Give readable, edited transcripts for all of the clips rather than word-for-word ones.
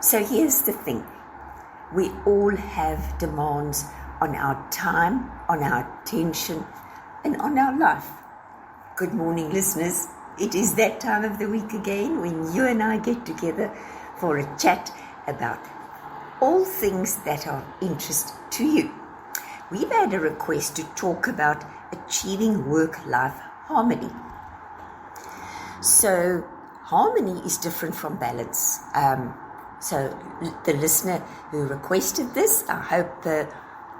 So here's the thing. We all have demands on our time, on our attention, and on our life. Good morning, listeners. It is that time of the week again when you and I get together for a chat about all things that are of interest to you. We've had a request to talk about achieving work-life harmony. So harmony is different from balance. So the listener who requested this, I hope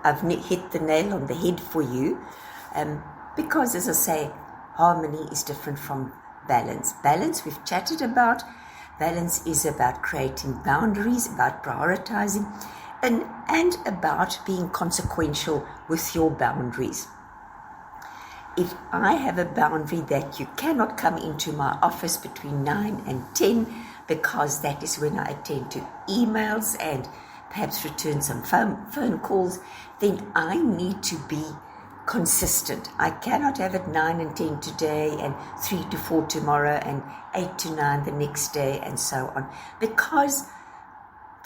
I've hit the nail on the head for you, because as I say, harmony is different from balance. Balance we've chatted about. Balance is about creating boundaries, about prioritizing, and about being consequential with your boundaries. If I have a boundary that you cannot come into my office between 9 and 10, because that is when I attend to emails and perhaps return some phone calls, then I need to be consistent. I cannot have it 9 and 10 today and 3 to 4 tomorrow and 8 to 9 the next day and so on. Because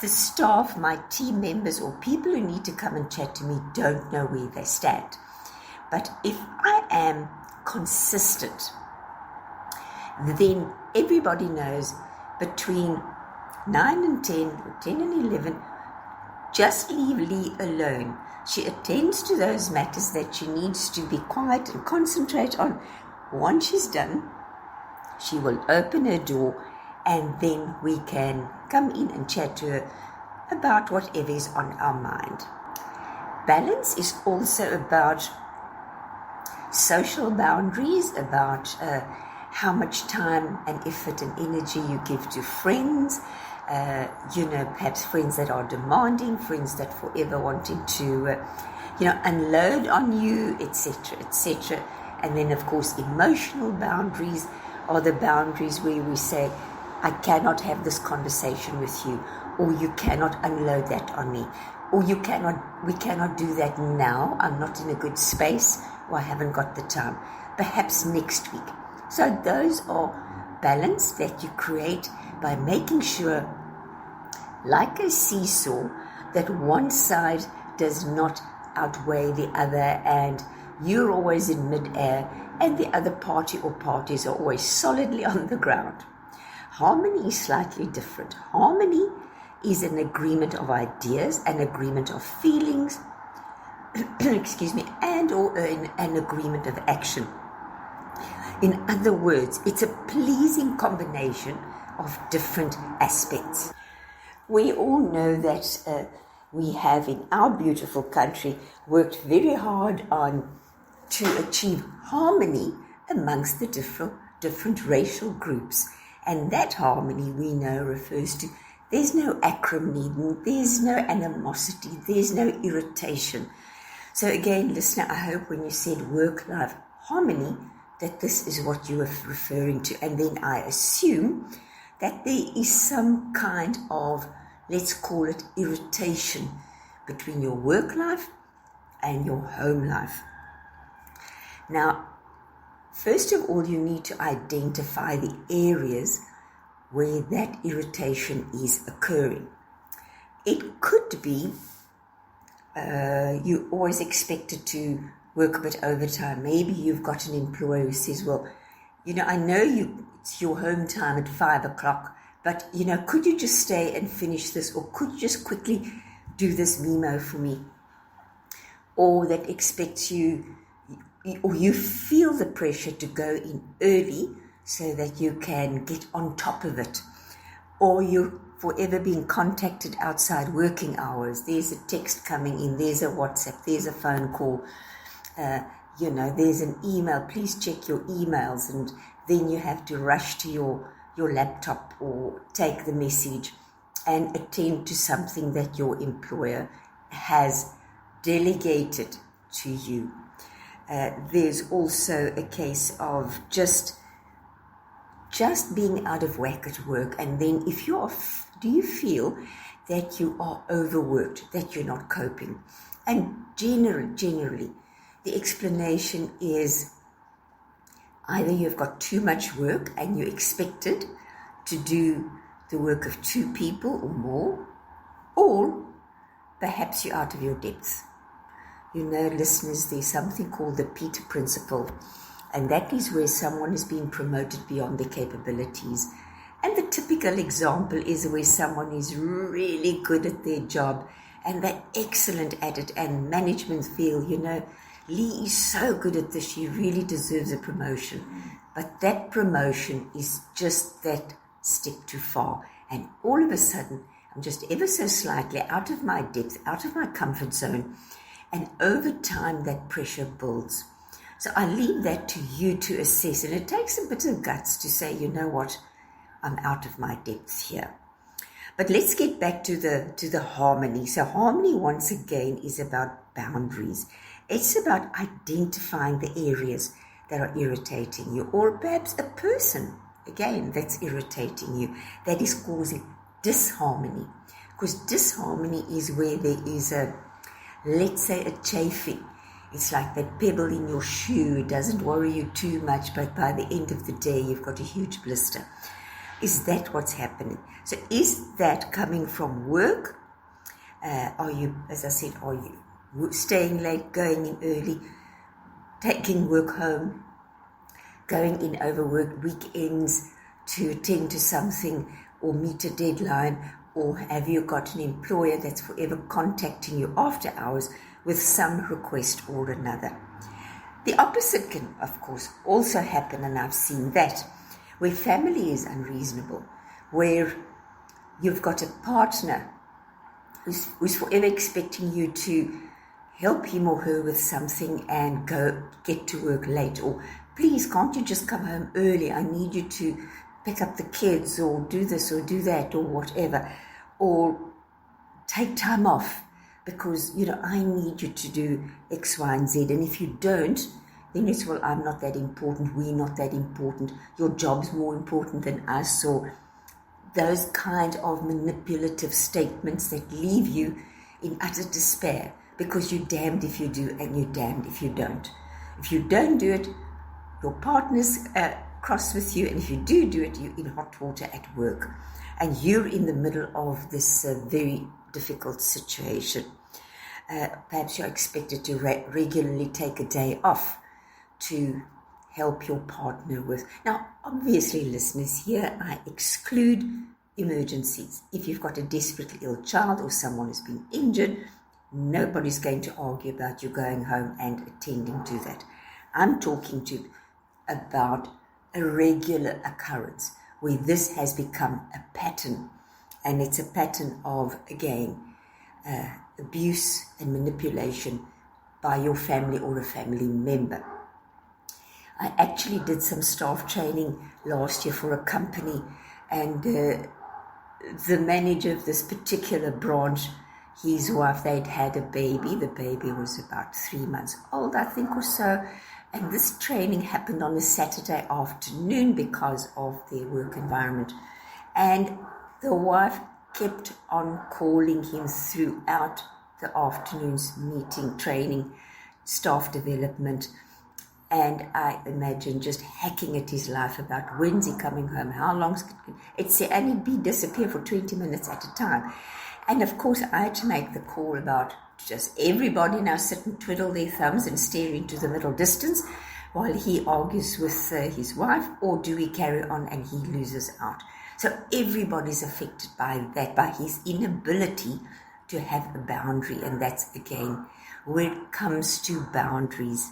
the staff, my team members or people who need to come and chat to me don't know where they stand. But if I am consistent, then everybody knows between 9 and 10, or 10 and 11, just leave Lee alone. She attends to those matters that she needs to be quiet and concentrate on. Once she's done, she will open her door and then we can come in and chat to her about whatever is on our mind. Balance is also about social boundaries, about how much time and effort and energy you give to friends, perhaps friends that are demanding, friends that forever wanting to, unload on you, etc., etc. And then, of course, emotional boundaries are the boundaries where we say, I cannot have this conversation with you, or you cannot unload that on me, or we cannot do that now, I'm not in a good space, or I haven't got the time, perhaps next week. So those are balance that you create by making sure, like a seesaw, that one side does not outweigh the other and you're always in midair and the other party or parties are always solidly on the ground. Harmony is slightly different. Harmony is an agreement of ideas, an agreement of feelings, and or an agreement of action. In other words, it's a pleasing combination of different aspects. We all know that we have in our beautiful country worked very hard to achieve harmony amongst the different racial groups. And that harmony we know refers to, there's no acrimony, there's no animosity, there's no irritation. So again, listener, I hope when you said work-life harmony, that this is what you are referring to. And then I assume that there is some kind of, let's call it irritation between your work life and your home life. Now, first of all, you need to identify the areas where that irritation is occurring. It could be you always expected to work a bit overtime. Maybe you've got an employer who says, well, I know it's your home time at 5 o'clock, but, could you just stay and finish this? Or could you just quickly do this memo for me? Or that expects you, or you feel the pressure to go in early so that you can get on top of it. Or you're forever being contacted outside working hours. There's a text coming in, there's a WhatsApp, there's a phone call, there's an email, please check your emails, and then you have to rush to your laptop or take the message and attend to something that your employer has delegated to you. There's also a case of just being out of whack at work, and then if do you feel that you are overworked, that you're not coping? And generally, the explanation is either you've got too much work and you're expected to do the work of two people or more, or perhaps you're out of your depth. You know, listeners, there's something called the Peter Principle, and that is where someone is being promoted beyond their capabilities. And the typical example is where someone is really good at their job and they're excellent at it, and management feel, you know, Lee is so good at this, she really deserves a promotion. But that promotion is just that step too far. And all of a sudden, I'm just ever so slightly out of my depth, out of my comfort zone. And over time, that pressure builds. So I leave that to you to assess. And it takes a bit of guts to say, you know what, I'm out of my depth here. But let's get back to the harmony. So harmony, once again, is about boundaries. It's about identifying the areas that are irritating you, or perhaps a person, again, that's irritating you, that is causing disharmony. Because disharmony is where there is let's say, a chafing. It's like that pebble in your shoe. It doesn't worry you too much, but by the end of the day, you've got a huge blister. Is that what's happening? So is that coming from work? Are you, as I said, are you staying late, going in early, taking work home, going in over work weekends to attend to something or meet a deadline? Or have you got an employer that's forever contacting you after hours with some request or another? The opposite can, of course, also happen, and I've seen that, where family is unreasonable, where you've got a partner who's forever expecting you to help him or her with something and go get to work late, or please, can't you just come home early? I need you to pick up the kids, or do this or do that, or whatever, or take time off because, you know, I need you to do X, Y, and Z. And if you don't, then it's, well, I'm not that important, we're not that important, your job's more important than us, or those kind of manipulative statements that leave you in utter despair because you're damned if you do and you're damned if you don't. If you don't do it, your partner's cross with you, and if you do it, you're in hot water at work, and you're in the middle of this very difficult situation. Perhaps you're expected to regularly take a day off to help your partner with. Now, obviously, listeners, here I exclude emergencies. If you've got a desperately ill child or someone who's been injured, nobody's going to argue about you going home and attending to that. I'm talking about a regular occurrence where this has become a pattern, and it's a pattern of, again, abuse and manipulation by your family or a family member. I actually did some staff training last year for a company, and the manager of this particular branch, his wife, they'd had a baby. The baby was about 3 months old, I think, or so. And this training happened on a Saturday afternoon because of their work environment. And the wife kept on calling him throughout the afternoon's meeting, training, staff development. And I imagine just hacking at his life about when's he coming home, how long's it's, and he'd be disappear for 20 minutes at a time. And of course, I had to make the call about just everybody now sit and twiddle their thumbs and stare into the middle distance while he argues with his wife, or do we carry on and he loses out? So everybody's affected by that, by his inability to have a boundary. And that's, again, where it comes to boundaries.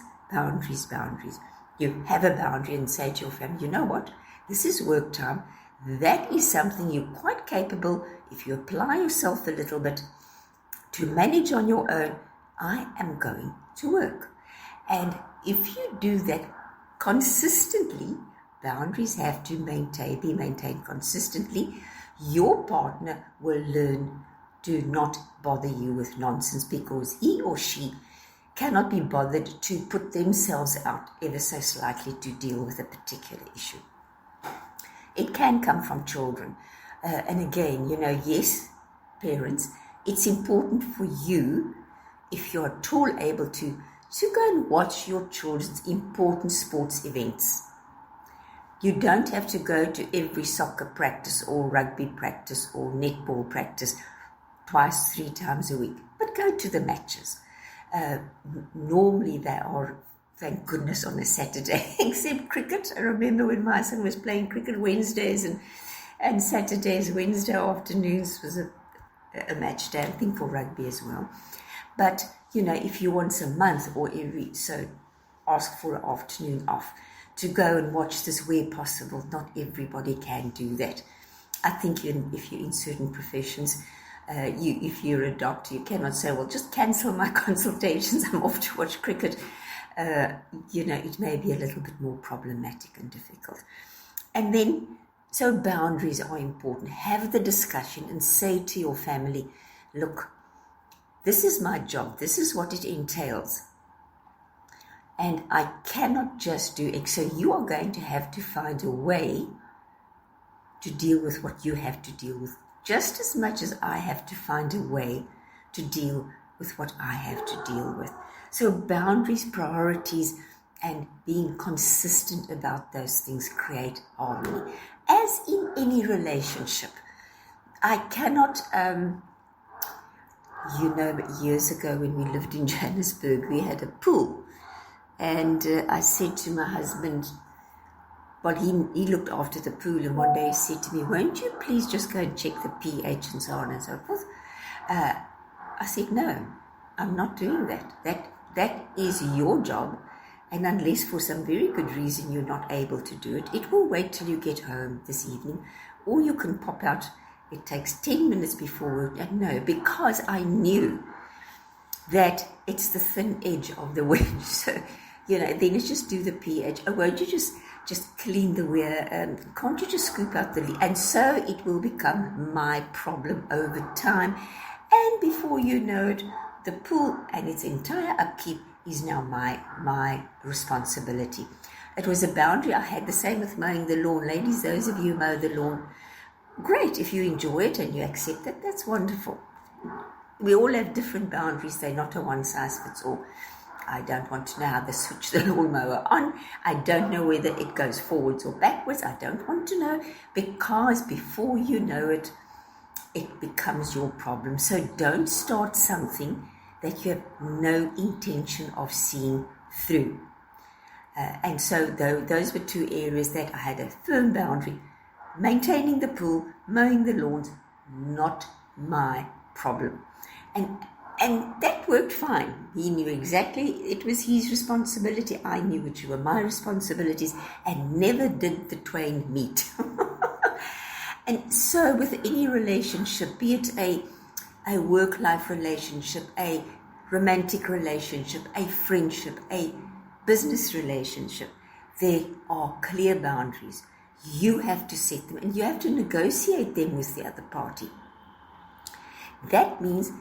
You have a boundary and say to your family, you know what, this is work time. That is something you're quite capable, if you apply yourself a little bit, to manage on your own. I am going to work. And if you do that consistently, boundaries have to be maintained consistently, your partner will learn to not bother you with nonsense, because he or she cannot be bothered to put themselves out ever so slightly to deal with a particular issue. It can come from children. And again, yes, parents, it's important for you, if you're at all able to go and watch your children's important sports events. You don't have to go to every soccer practice or rugby practice or netball practice twice, 3 times a week, but go to the matches. Normally they are, thank goodness, on a Saturday, except cricket. I remember when my son was playing cricket Wednesdays and Saturdays, Wednesday afternoons was a match day, I think for rugby as well. But, if you once a month or every so ask for an afternoon off to go and watch this where possible. Not everybody can do that. I think if you're in certain professions, if you're a doctor, you cannot say, well, just cancel my consultations, I'm off to watch cricket. It may be a little bit more problematic and difficult. And then, so boundaries are important. Have the discussion and say to your family, look, this is my job. This is what it entails. And I cannot just do X. So you are going to have to find a way to deal with what you have to deal with, just as much as I have to find a way to deal with what I have to deal with. So boundaries, priorities, and being consistent about those things create harmony. As in any relationship, I cannot, years ago when we lived in Johannesburg, we had a pool. And I said to my husband, well, he looked after the pool, and one day he said to me, won't you please just go and check the pH and so on and so forth? I said, no, I'm not doing that. That is your job, and unless for some very good reason you're not able to do it, it will wait till you get home this evening, or you can pop out. It takes 10 minutes before work. And no, because I knew that it's the thin edge of the wedge. So, then let's just do the pH. Oh, won't you just clean the weir? Can't you just scoop out the leaf? And so it will become my problem over time. And before you know it, the pool and its entire upkeep is now my responsibility. It was a boundary. I had the same with mowing the lawn. Ladies, those of you who mow the lawn, great. If you enjoy it and you accept it, that's wonderful. We all have different boundaries. They're not a one-size-fits-all. I don't want to know how they switch the lawnmower on. I don't know whether it goes forwards or backwards. I don't want to know, because before you know it, it becomes your problem. So don't start something that you have no intention of seeing through. And so those were 2 areas that I had a firm boundary. Maintaining the pool, mowing the lawns, not my problem. And that worked fine. He knew exactly it was his responsibility. I knew which were my responsibilities, and never did the twain meet. And so with any relationship, be it a work-life relationship, a romantic relationship, a friendship, a business relationship, there are clear boundaries. You have to set them, and you have to negotiate them with the other party. That means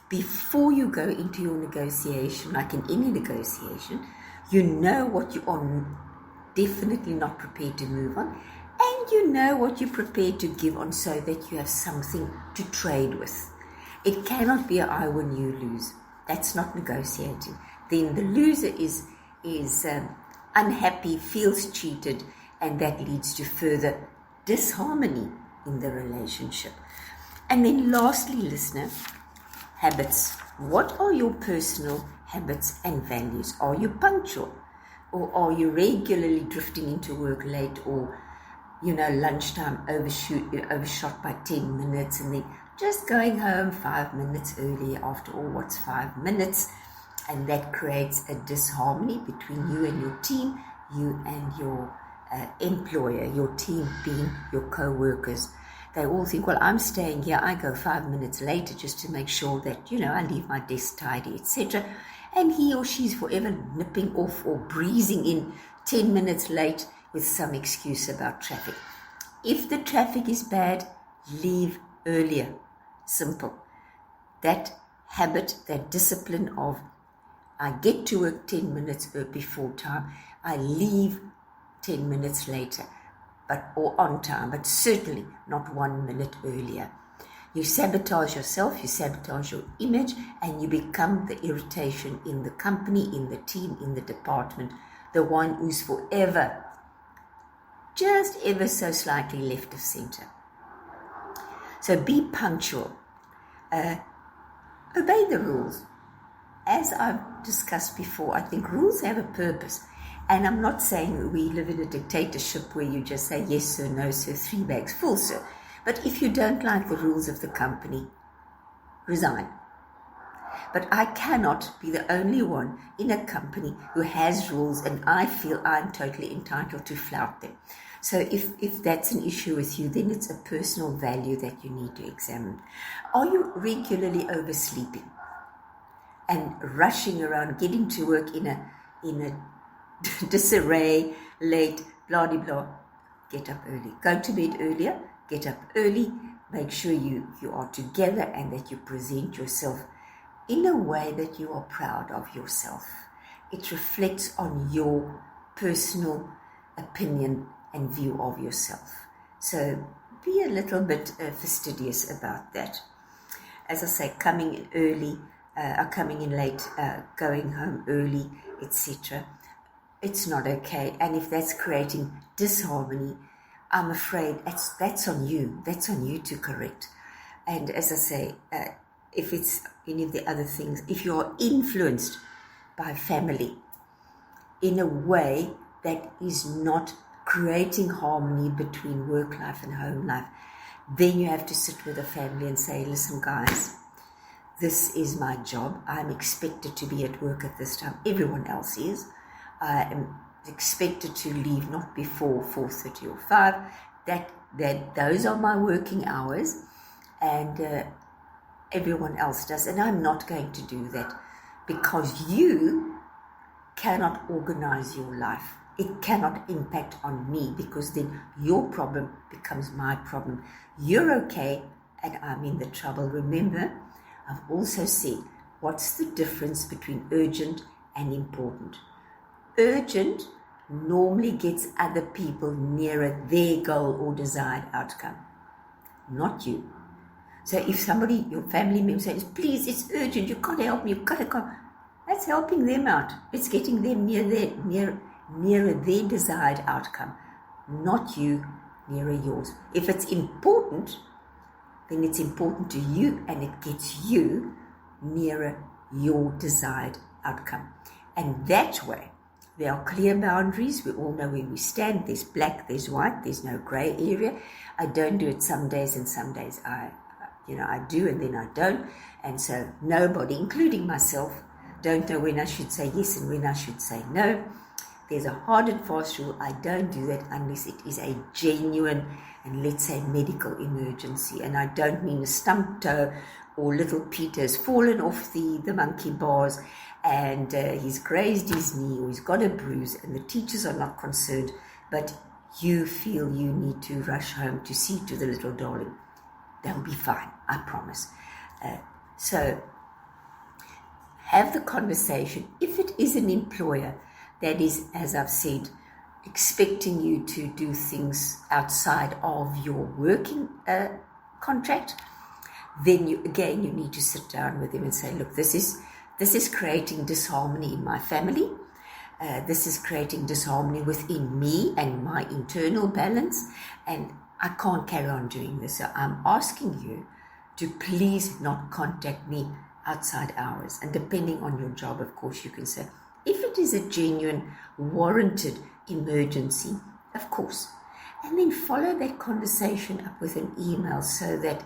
before you go into your negotiation, like in any negotiation, you know what you are definitely not prepared to move on, and you know what you're prepared to give on, so that you have something to trade with. It cannot be I win, you lose. That's not negotiating. Then the loser is unhappy, feels cheated, and that leads to further disharmony in the relationship. And then lastly, listener, habits. What are your personal habits and values? Are you punctual? Or are you regularly drifting into work late, or, lunchtime overshot by 10 minutes, and then just going home 5 minutes early? After all, what's 5 minutes? And that creates a disharmony between you and your team, you and your employer, your team being your co-workers. They all think, well, I'm staying here. I go 5 minutes later just to make sure that, I leave my desk tidy, etc. And he or she's forever nipping off or breezing in 10 minutes late with some excuse about traffic. If the traffic is bad, leave earlier. Simple. That habit, that discipline of, I get to work 10 minutes before time, I leave 10 minutes later, or on time, but certainly not 1 minute earlier. You sabotage yourself, you sabotage your image, and you become the irritation in the company, in the team, in the department, the one who's forever just ever so slightly left of center. So be punctual. Obey the rules. As I've discussed before, I think rules have a purpose. And I'm not saying we live in a dictatorship where you just say yes sir, no sir, 3 bags full sir. But if you don't like the rules of the company, resign. But I cannot be the only one in a company who has rules and I feel I'm totally entitled to flout them. So if that's an issue with you, then it's a personal value that you need to examine. Are you regularly oversleeping and rushing around, getting to work in a disarray, late, blah, blah, blah? Get up early. Go to bed earlier. Get up early. Make sure you are together and that you present yourself in a way that you are proud of yourself. It reflects on your personal opinion and view of yourself. So be a little bit fastidious about that. As I say, coming in early, coming in late, going home early, etc. It's not okay. And if that's creating disharmony, I'm afraid that's on you. That's on you to correct. And as I say, if it's any of the other things, if you're influenced by family in a way that is not creating harmony between work life and home life, then you have to sit with the family and say, listen guys, this is my job. I'm expected to be at work at this time. Everyone else is. I am expected to leave not before 4:30 or 5. That those are my working hours, and everyone else does. And I'm not going to do that because you cannot organize your life. It cannot impact on me because then your problem becomes my problem. You're okay and I'm in the trouble. Remember, I've also said, what's the difference between urgent and important? Urgent normally gets other people nearer their goal or desired outcome, not you. So if somebody, your family member says, please, it's urgent, you can't help me, you've got to come, that's helping them out. It's getting them nearer their desired outcome, not you nearer yours. If it's important, then it's important to you and it gets you nearer your desired outcome. And that way, there are clear boundaries. We all know where we stand. There's black, there's white, there's no grey area. I don't do it some days and some days I do and then I don't. And so nobody, including myself, don't know when I should say yes and when I should say no. There's a hard and fast rule. I don't do that unless it is a genuine and let's say medical emergency. And I don't mean a stumped toe or little Peter's fallen off the monkey bars and he's grazed his knee or he's got a bruise and the teachers are not concerned, but you feel you need to rush home to see to the little darling. They'll be fine, I promise. So have the conversation. If it is an employer that is, as I've said, expecting you to do things outside of your working contract, then you need to sit down with them and say, look, this is creating disharmony in my family. This is creating disharmony within me and my internal balance, and I can't carry on doing this. So I'm asking you to please not contact me outside hours. And depending on your job, of course, you can say, if it is a genuine, warranted emergency, of course. And then follow that conversation up with an email so that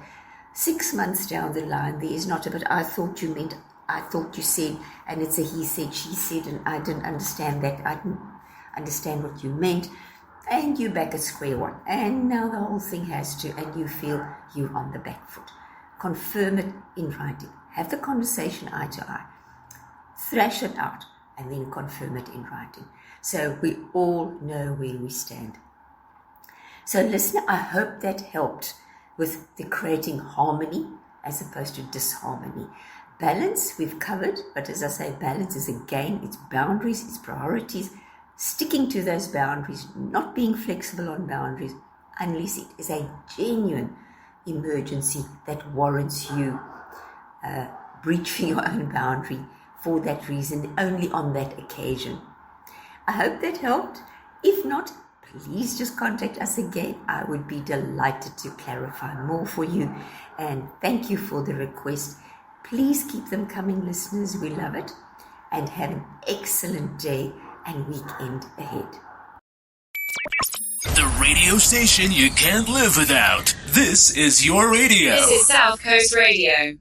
6 months down the line, there is not a but I thought you meant, I thought you said, and it's a he said, she said, and I didn't understand that. I didn't understand what you meant. And you're back at square one. And now the whole thing has to, and you feel you're on the back foot. Confirm it in writing. Have the conversation eye to eye. Thrash it out and then confirm it in writing. So we all know where we stand. So listener, I hope that helped with the creating harmony as opposed to disharmony. Balance, we've covered, but as I say, balance is again, it's boundaries, it's priorities, sticking to those boundaries, not being flexible on boundaries, unless it is a genuine emergency that warrants you breaching your own boundary for that reason, only on that occasion. I hope that helped. If not, please just contact us again. I would be delighted to clarify more for you. And thank you for the request. Please keep them coming, listeners. We love it. And have an excellent day and weekend ahead. The radio station you can't live without. This is your radio. This is South Coast Radio.